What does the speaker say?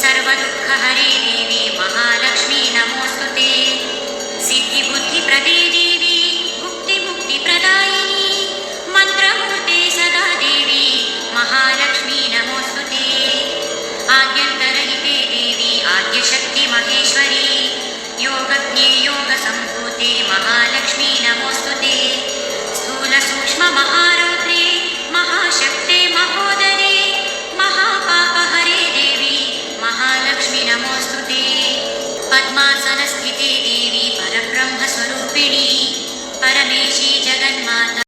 सर्वदुःखहरे देवी महालक्ष्मी नमोऽस्तुते। सिद्धिबुद्धिप्रदे देवी मुक्तिमुक्तिप्रदायिनी मन्त्रमूर्ते सदा देवी महालक्ष्मी नमोऽस्तुते। आद्यन्तरहिते देवी आद्यशक्ति महेश्वरी योगज्ञे योगसम्भूते महालक्ष्मी नमोऽस्तुते। स्थूलसूक्ष्ममहारौद्रे महाशक्ते महोदरे महापापहरे देवी महालक्ष्मी नमोऽस्तुते। पद्मा